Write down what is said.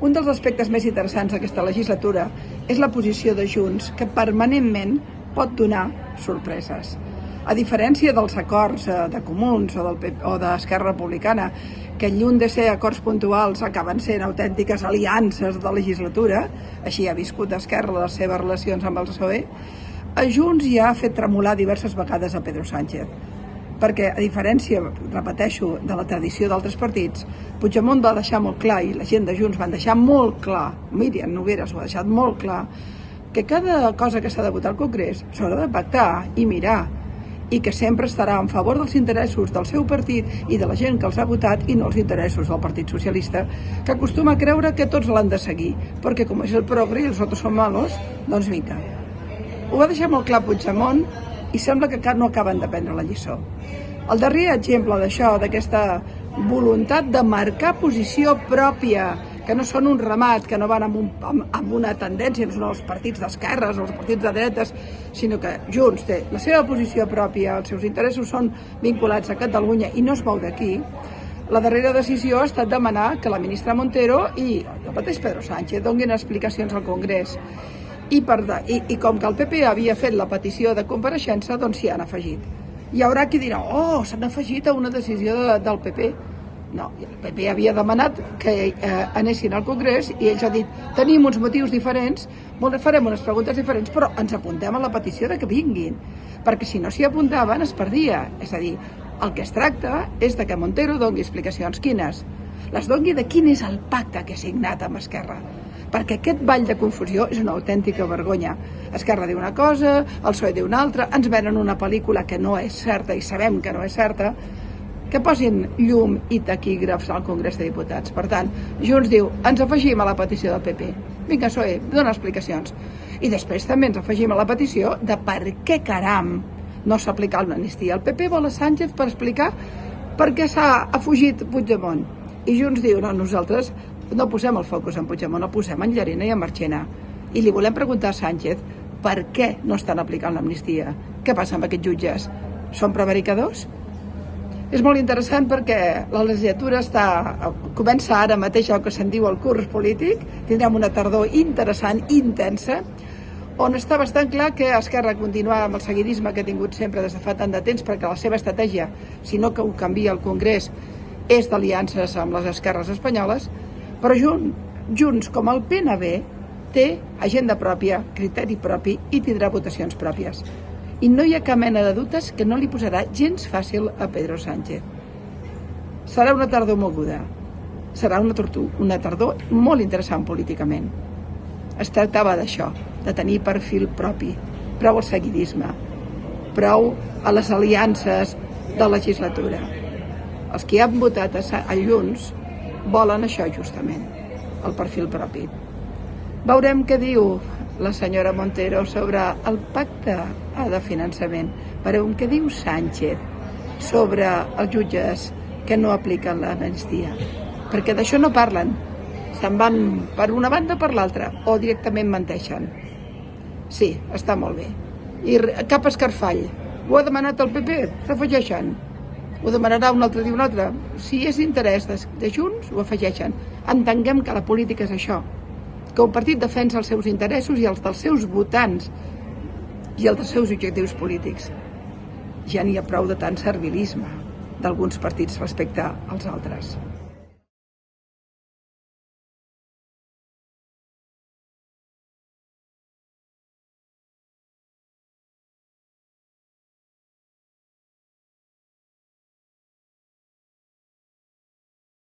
Un dels aspectes més interessants d'aquesta legislatura és la posició de Junts, que permanentment pot donar sorpreses. A diferència dels acords de Comuns o d'Esquerra Republicana, que lluny de ser acords puntuals acaben sent autèntiques aliances de legislatura, així ha viscut Esquerra les seves relacions amb el PSOE, a Junts ja ha fet tremolar diverses vegades a Pedro Sánchez. Perquè, a diferència, repeteixo, de la tradició d'altres partits, Puigdemont va deixar molt clar, i la gent de Junts van deixar molt clar, Míriam Nogueras ho ha deixat molt clar, que cada cosa que s'ha de votar al Congrés s'haurà de pactar i mirar, i que sempre estarà en favor dels interessos del seu partit i de la gent que els ha votat i no els interessos del Partit Socialista, que acostuma a creure que tots l'han de seguir, perquè com és el progre i els altres són malos, doncs vinga. Ho va deixar molt clar Puigdemont i sembla que no acaben de prendre la lliçó. El darrer exemple d'això, d'aquesta voluntat de marcar posició pròpia, que no són un ramat, que no van amb una tendència, no són els partits d'esquerres o els partits de dretes, sinó que Junts té la seva posició pròpia, els seus interessos són vinculats a Catalunya i no es mou d'aquí. La darrera decisió ha estat demanar que la ministra Montero i el mateix Pedro Sánchez donin explicacions al Congrés. I com que el PP havia fet la petició de compareixença, doncs s'hi han afegit. Hi haurà qui dirà, s'han afegit a una decisió del PP. No, el PP havia demanat que anessin al Congrés i ells han dit, tenim uns motius diferents, farem unes preguntes diferents, però ens apuntem a la petició de que vinguin, perquè si no s'hi apuntaven es perdia. És a dir, el que es tracta és de que Montero doni explicacions. Quines? Les doni de quin és el pacte que ha signat amb Esquerra. Perquè aquest ball de confusió és una autèntica vergonya. Esquerra diu una cosa, el PSOE diu una altra, ens venen una pel·lícula que no és certa i sabem que no és certa, que posin llum i taquígrafs al Congrés de Diputats. Per tant, Junts diu, ens afegim a la petició del PP. Vinga, PSOE, dona explicacions. I després també ens afegim a la petició de per què caram no s'ha aplicat l'amnistia. El PP vol a Sánchez per explicar per què s'ha fugit Puigdemont. I Junts diu, no, nosaltres no posem el focus en Puigdemont, el posem en Llarena i en Marchena. I li volem preguntar a Sánchez per què no estan aplicant l'amnistia. Què passa amb aquests jutges? Són prevaricadors? És molt interessant perquè la legislatura comença ara mateix el que se'n diu el curs polític. Tindrem una tardor interessant, intensa, on està bastant clar que Esquerra continua amb el seguidisme que ha tingut sempre des de fa tant de temps, perquè la seva estratègia, si no que ho canvia el Congrés, és d'aliances amb les esquerres espanyoles, però Junts, com el PNB, té agenda pròpia, criteri propi i tindrà votacions pròpies. I no hi ha cap mena de dubtes que no li posarà gens fàcil a Pedro Sánchez. Serà una tardor moguda, serà una tardor molt interessant políticament. Es tractava d'això, de tenir perfil propi, prou al seguidisme, prou a les aliances de legislatura. Els que han votat a Junts volen això justament, el perfil propi. Veurem què diu la senyora Montero sobre el pacte de finançament. Veurem què diu Sánchez sobre els jutges que no apliquen l'amnistia. Perquè d'això no parlen. Se'n van per una banda o per l'altra, o directament menteixen. Sí, està molt bé. I cap escarfall. Ho ha demanat el PP, s'afegeixen. Ho demanarà un altre dia un altre. Si és interès de Junts, ho afegeixen. Entenguem que la política és això, que un partit defensa els seus interessos i els dels seus votants i els dels seus objectius polítics. Ja n'hi ha prou de tant servilisme d'alguns partits respecte als altres.